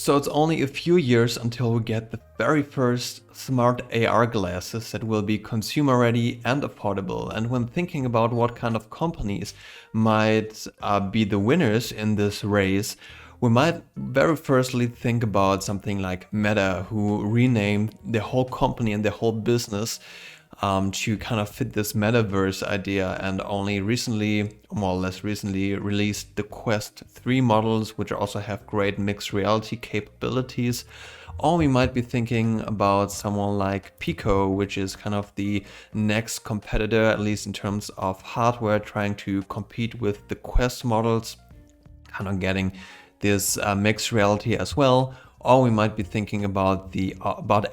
So it's only a few years until we get the very first smart AR glasses that will be consumer ready and affordable. And when thinking about what kind of companies might be the winners in this race, we might very firstly think about something like Meta, who renamed the whole company and the whole business to kind of fit this metaverse idea, and only recently, more or less recently, released the Quest 3 models, which also have great mixed reality capabilities. Or we might be thinking about someone like Pico, which is kind of the next competitor, at least in terms of hardware, trying to compete with the Quest models, kind of getting this mixed reality as well. Or we might be thinking about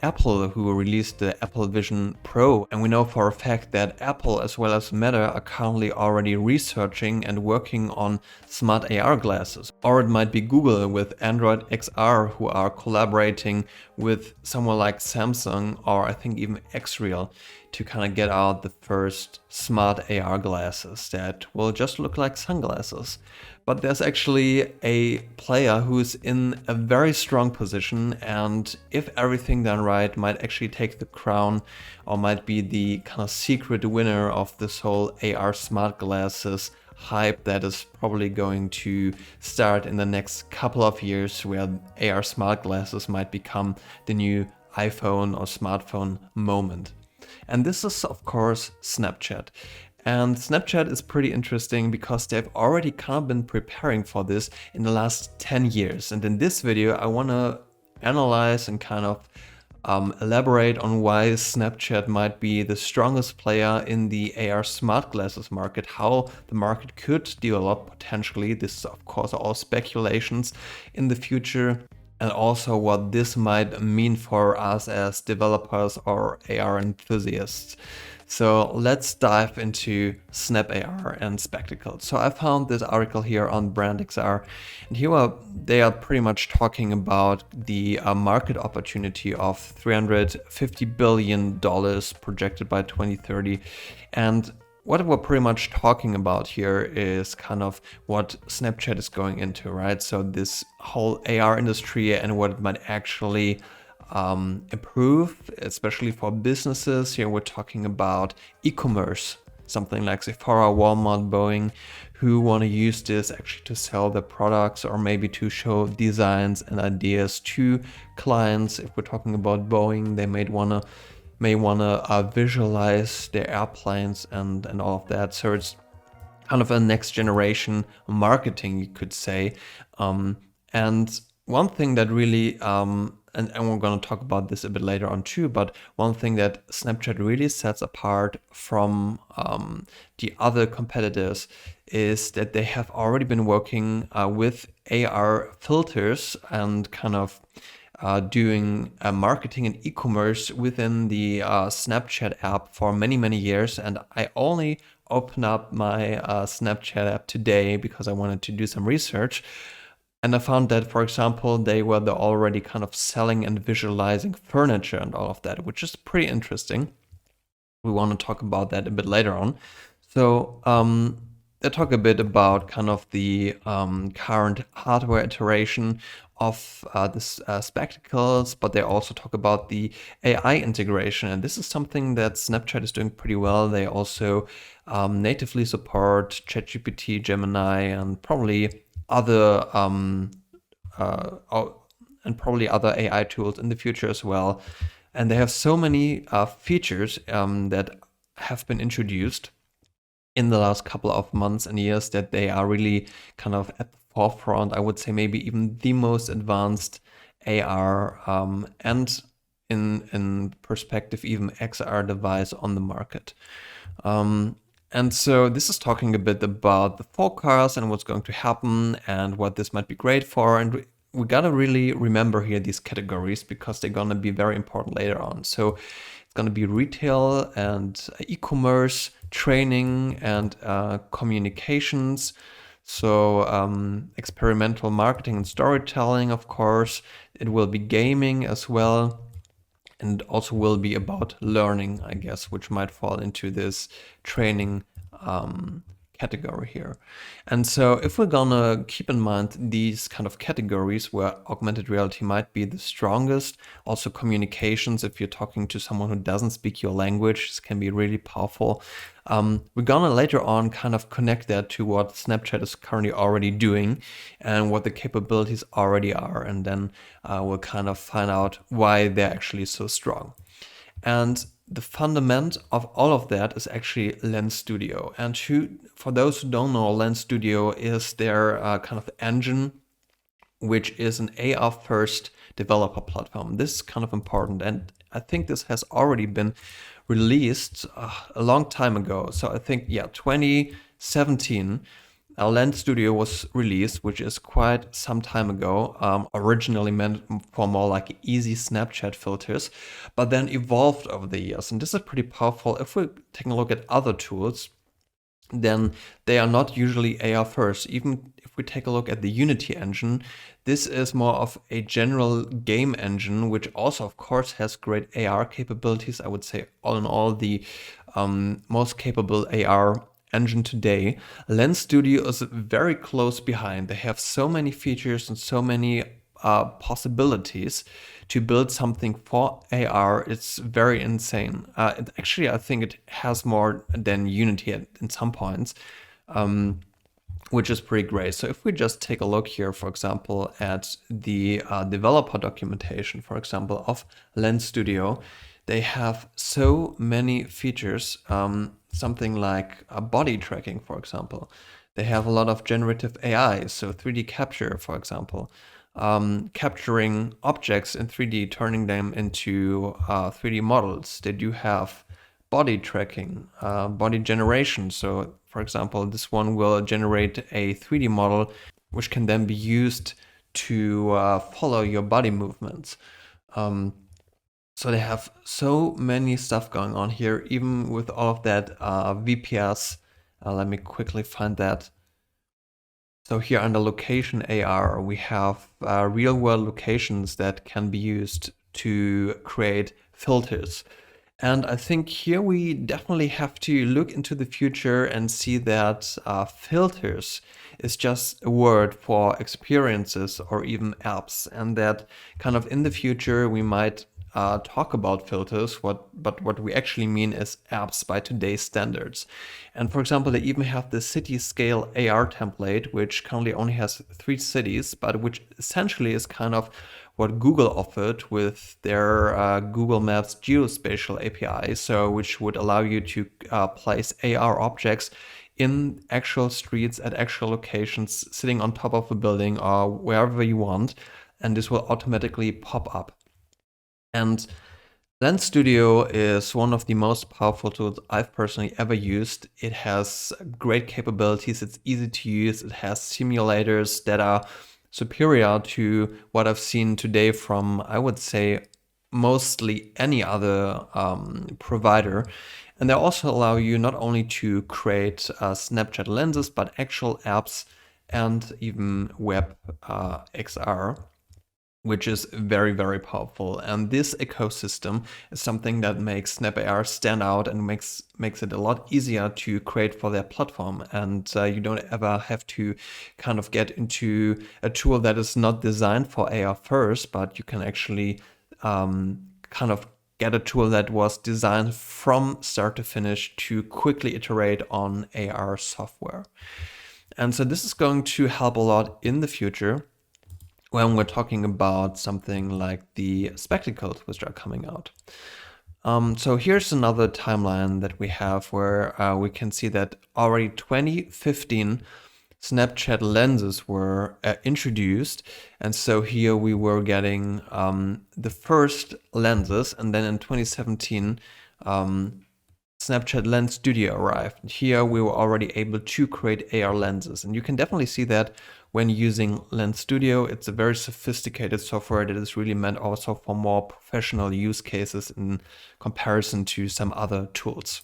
Apple, who released the Apple Vision Pro. And we know for a fact that Apple as well as Meta are currently already researching and working on smart AR glasses. Or it might be Google with Android XR, who are collaborating with someone like Samsung, or I think even Xreal, to kind of get out the first smart AR glasses that will just look like sunglasses. But there's actually a player who's in a very strong position, and if everything done right, might actually take the crown, or might be the kind of secret winner of this whole AR smart glasses hype that is probably going to start in the next couple of years, where AR smart glasses might become the new iPhone or smartphone moment. And this is, of course, Snapchat. And Snapchat is pretty interesting because they've already kind of been preparing for this in the last 10 years. And in this video, I want to analyze and kind of elaborate on why Snapchat might be the strongest player in the AR smart glasses market, how the market could develop potentially. This is, of course, all speculations in the future. And also what this might mean for us as developers or AR enthusiasts. So let's dive into Snap AR and spectacles. So I found this article here on BrandXR, and here they are pretty much talking about the market opportunity of $350 billion projected by 2030. And what we're pretty much talking about here is kind of what Snapchat is going into, right? So this whole AR industry and what it might actually improve, especially for businesses. Here we're talking about e-commerce, something like Sephora, Walmart, Boeing, who want to use this actually to sell their products, or maybe to show designs and ideas to clients. If we're talking about Boeing, they may want to visualize their airplanes and all of that. So it's kind of a next generation marketing, you could say. And one thing that really, and we're going to talk about this a bit later on too, but one thing that Snapchat really sets apart from the other competitors is that they have already been working with AR filters and kind of doing marketing and e-commerce within the Snapchat app for many, many years. And I only opened up my Snapchat app today because I wanted to do some research. And I found that, for example, they were already kind of selling and visualizing furniture and all of that, which is pretty interesting. We want to talk about that a bit later on. So they talk a bit about kind of the current hardware iteration of this spectacles, but they also talk about the AI integration. And this is something that Snapchat is doing pretty well. They also natively support ChatGPT, Gemini, and probably other AI tools in the future as well. And they have so many features that have been introduced in the last couple of months and years that they are really kind of at the forefront. I would say maybe even the most advanced AR and in perspective even XR device on the market. And so this is talking a bit about the forecast and what's going to happen and what this might be great for. And we gotta really remember here these categories because they're gonna be very important later on. So it's gonna be retail and e-commerce, training and communications. So experimental marketing and storytelling, of course. It will be gaming as well. And also will be about learning, I guess, which might fall into this training category here. And so if we're gonna keep in mind these kind of categories where augmented reality might be the strongest, also communications, if you're talking to someone who doesn't speak your language, this can be really powerful. We're gonna later on kind of connect that to what Snapchat is currently already doing and what the capabilities already are. And then we'll kind of find out why they're actually so strong. And the fundament of all of that is actually Lens Studio. And for those who don't know, Lens Studio is their kind of engine, which is an AR first developer platform. This is kind of important. And I think this has already been released a long time ago. So I think, yeah, 2017. Lens Studio was released, which is quite some time ago, originally meant for more like easy Snapchat filters, but then evolved over the years. And this is pretty powerful. If we're taking a look at other tools, then they are not usually AR first. Even if we take a look at the Unity engine, this is more of a general game engine, which also, of course, has great AR capabilities. I would say all in all, the most capable AR engine today. Lens Studio is very close behind. They have so many features and so many possibilities to build something for AR. It's very insane. Actually, I think it has more than Unity in some points, which is pretty great. So if we just take a look here, for example, at the developer documentation, for example, of Lens Studio, they have so many features, something like body tracking, for example. They have a lot of generative AI, so 3D capture, for example, capturing objects in 3D, turning them into 3D models. They do have body tracking, body generation. So, for example, this one will generate a 3D model, which can then be used to follow your body movements. So they have so many stuff going on here, even with all of that VPS. Let me quickly find that. So here under location AR, we have real world locations that can be used to create filters. And I think here we definitely have to look into the future and see that filters is just a word for experiences or even apps, and that kind of in the future we might talk about filters, but what we actually mean is apps by today's standards. And for example, they even have the city scale AR template, which currently only has 3 cities, but which essentially is kind of what Google offered with their Google Maps geospatial API, so which would allow you to place AR objects in actual streets at actual locations, sitting on top of a building or wherever you want, and this will automatically pop up. And Lens Studio is one of the most powerful tools I've personally ever used. It has great capabilities, it's easy to use, it has simulators that are superior to what I've seen today from, I would say, mostly any other provider. And they also allow you not only to create Snapchat lenses, but actual apps and even WebXR, which is very, very powerful. And this ecosystem is something that makes SnapAR stand out and makes it a lot easier to create for their platform. And you don't ever have to kind of get into a tool that is not designed for AR first, but you can actually kind of get a tool that was designed from start to finish to quickly iterate on AR software. And so this is going to help a lot in the future when we're talking about something like the spectacles which are coming out. So here's another timeline that we have where we can see that already 2015 Snapchat lenses were introduced. And so here we were getting the first lenses, and then in 2017 Snapchat Lens Studio arrived. And here we were already able to create AR lenses. And you can definitely see that when using Lens Studio. It's a very sophisticated software that is really meant also for more professional use cases in comparison to some other tools.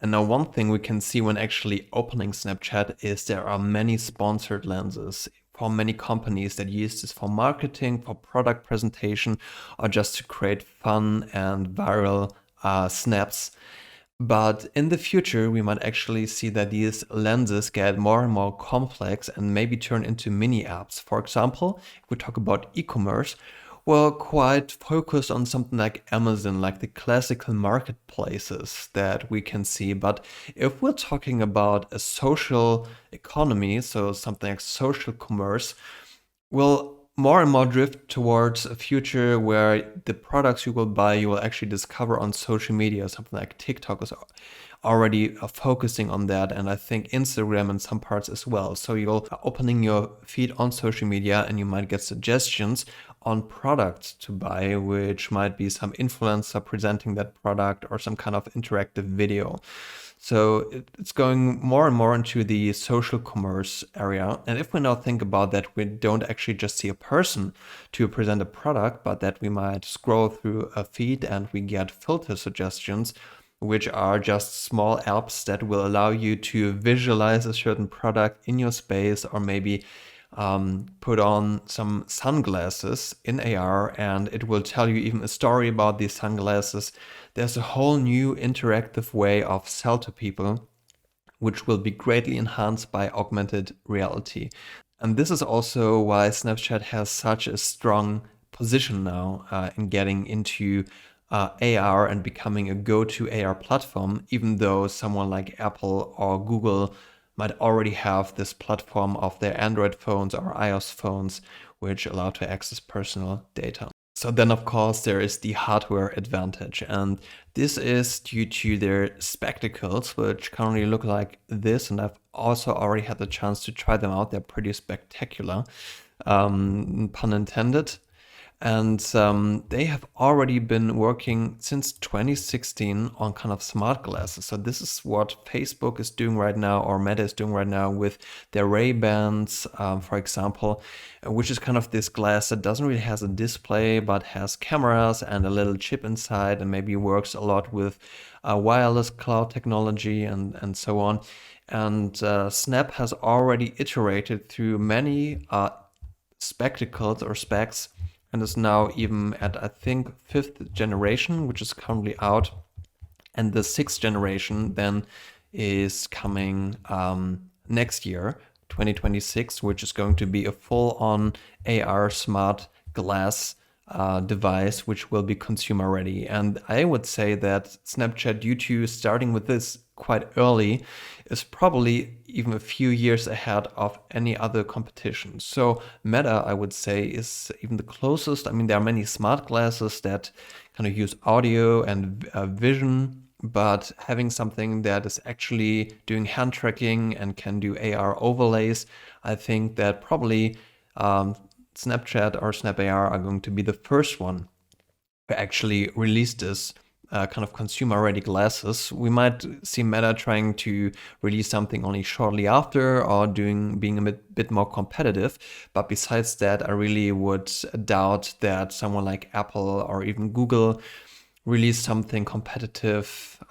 And now one thing we can see when actually opening Snapchat is there are many sponsored lenses for many companies that use this for marketing, for product presentation, or just to create fun and viral snaps. But in the future, we might actually see that these lenses get more and more complex and maybe turn into mini apps. For example, if we talk about e-commerce, we're quite focused on something like Amazon, like the classical marketplaces that we can see. But if we're talking about a social economy, so something like social commerce, will more and more drift towards a future where the products you will buy you will actually discover on social media. Something like TikTok is already focusing on that, and I think Instagram in some parts as well. So you're opening your feed on social media and you might get suggestions on products to buy, which might be some influencer presenting that product or some kind of interactive video. So it's going more and more into the social commerce area. And if we now think about that, we don't actually just see a person to present a product, but that we might scroll through a feed and we get filter suggestions, which are just small apps that will allow you to visualize a certain product in your space, or maybe put on some sunglasses in AR and it will tell you even a story about these sunglasses. There's a whole new interactive way of sell to people, which will be greatly enhanced by augmented reality. And this is also why Snapchat has such a strong position now in getting into AR and becoming a go-to AR platform, even though someone like Apple or Google might already have this platform of their Android phones or iOS phones, which allow to access personal data. So then, of course, there is the hardware advantage, and this is due to their spectacles, which currently look like this, and I've also already had the chance to try them out. They're pretty spectacular, pun intended. And they have already been working since 2016 on kind of smart glasses. So this is what Facebook is doing right now, or Meta is doing right now with their Ray-Bans, for example, which is kind of this glass that doesn't really has a display, but has cameras and a little chip inside, and maybe works a lot with wireless cloud technology and so on. And Snap has already iterated through many spectacles or specs, and is now even at, I think, 5th generation, which is currently out. And the 6th generation then is coming next year, 2026, which is going to be a full-on AR smart glass device, which will be consumer ready. And I would say that Snapchat, due to starting with this quite early, is probably even a few years ahead of any other competition. So Meta, I would say, is even the closest. I mean, there are many smart glasses that kind of use audio and vision, but having something that is actually doing hand tracking and can do AR overlays, I think that probably Snapchat or Snap AR are going to be the first one to actually release this kind of consumer-ready glasses. We might see Meta trying to release something only shortly after, or being a bit more competitive. But besides that, I really would doubt that someone like Apple or even Google release something competitive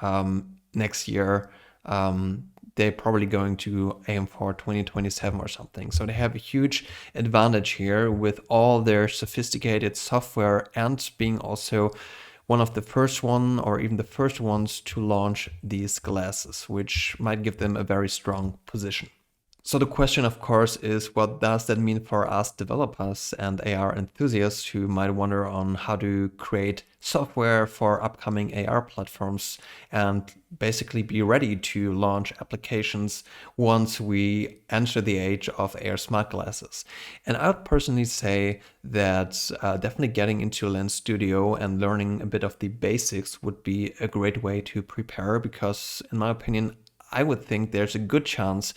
next year. They're probably going to aim for 2027 or something. So they have a huge advantage here with all their sophisticated software and being also one of the first one, or even the first ones, to launch these glasses, which might give them a very strong position. So the question, of course, is what does that mean for us developers and AR enthusiasts who might wonder on how to create software for upcoming AR platforms and basically be ready to launch applications once we enter the age of AR smart glasses. And I would personally say that definitely getting into Lens Studio and learning a bit of the basics would be a great way to prepare, because in my opinion, I would think there's a good chance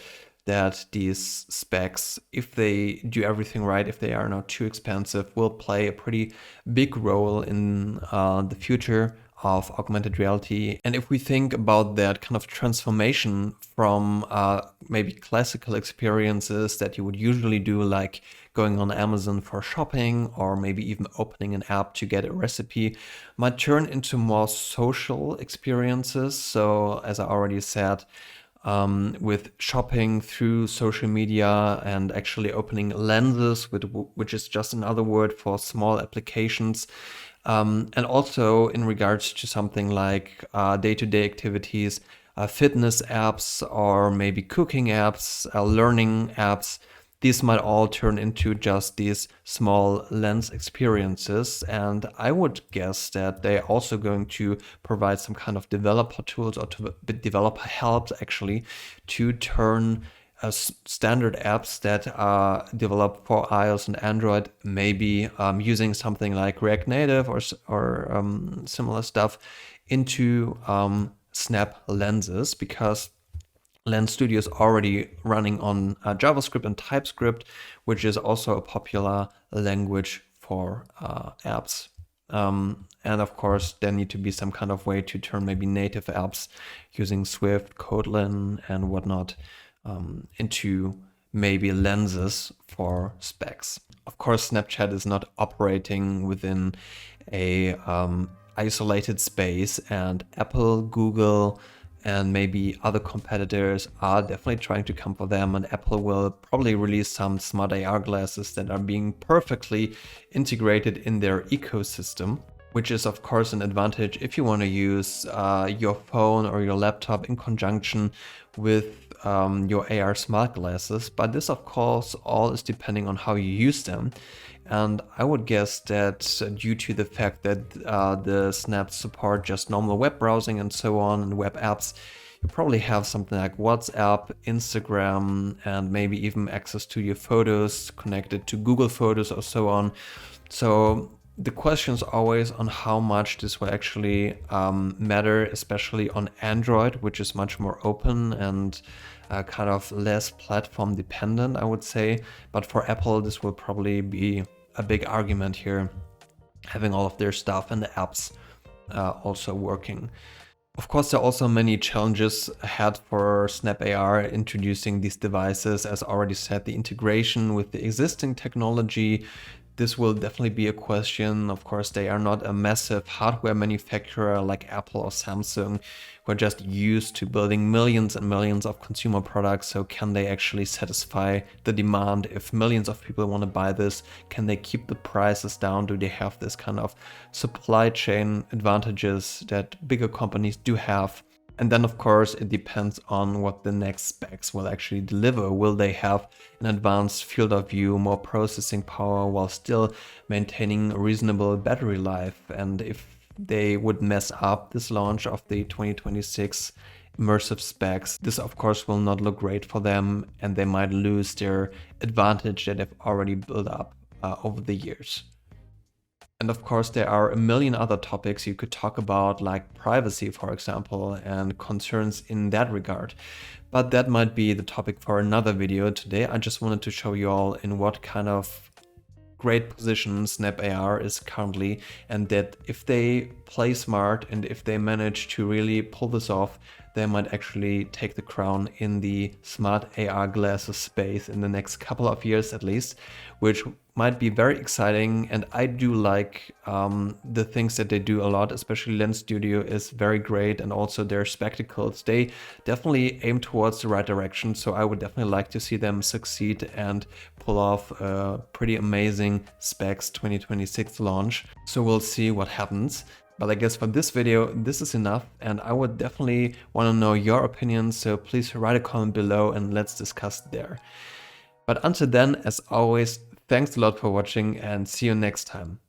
that these specs, if they do everything right, if they are not too expensive, will play a pretty big role in the future of augmented reality. And if we think about that kind of transformation from maybe classical experiences that you would usually do, like going on Amazon for shopping, or maybe even opening an app to get a recipe, might turn into more social experiences. So as I already said, with shopping through social media and actually opening lenses, which is just another word for small applications, And also in regards to something like day-to-day activities, fitness apps or maybe cooking apps, learning apps, these might all turn into just these small lens experiences. And I would guess that they're also going to provide some kind of developer tools or to developer help actually to turn standard apps that are developed for iOS and Android, maybe using something like React Native or similar stuff, into Snap lenses, because Lens Studio is already running on JavaScript and TypeScript, which is also a popular language for apps. And of course, there need to be some kind of way to turn maybe native apps using Swift, Kotlin, and whatnot into maybe lenses for specs. Of course, Snapchat is not operating within a isolated space, and Apple, Google, and maybe other competitors are definitely trying to come for them, and Apple will probably release some smart AR glasses that are being perfectly integrated in their ecosystem, which is of course an advantage if you want to use your phone or your laptop in conjunction with your AR smart glasses. But this of course all is depending on how you use them. And I would guess that due to the fact that the snaps support just normal web browsing and so on, and web apps, you probably have something like WhatsApp, Instagram, and maybe even access to your photos connected to Google Photos or so on. So the question is always on how much this will actually matter, especially on Android, which is much more open and kind of less platform dependent, I would say. But for Apple, this will probably be a big argument here, having all of their stuff and the apps also working. Of course, there are also many challenges ahead for Snap AR introducing these devices. As already said, the integration with the existing technology, this will definitely be a question. Of course, they are not a massive hardware manufacturer like Apple or Samsung. We're just used to building millions and millions of consumer products. So can they actually satisfy the demand? If millions of people want to buy this, can they keep the prices down? Do they have this kind of supply chain advantages that bigger companies do have? And then, of course, it depends on what the next specs will actually deliver. Will they have an advanced field of view, more processing power, while still maintaining a reasonable battery life? And if they would mess up this launch of the 2026 immersive specs, this of course will not look great for them, and they might lose their advantage that they've already built up over the years. And of course, there are a million other topics you could talk about, like privacy, for example, and concerns in that regard. But that might be the topic for another video. Today, I just wanted to show you all in what kind of great position Snap AR is currently, and that if they play smart and if they manage to really pull this off, they might actually take the crown in the smart AR glasses space in the next couple of years at least, which might be very exciting. And I do like the things that they do a lot, especially Lens Studio is very great, and also their spectacles, they definitely aim towards the right direction. So I would definitely like to see them succeed and pull off a pretty amazing specs 2026 launch. So we'll see what happens. But I guess for this video, this is enough, and I would definitely want to know your opinion, so please write a comment below and let's discuss there. But until then, as always, thanks a lot for watching and see you next time.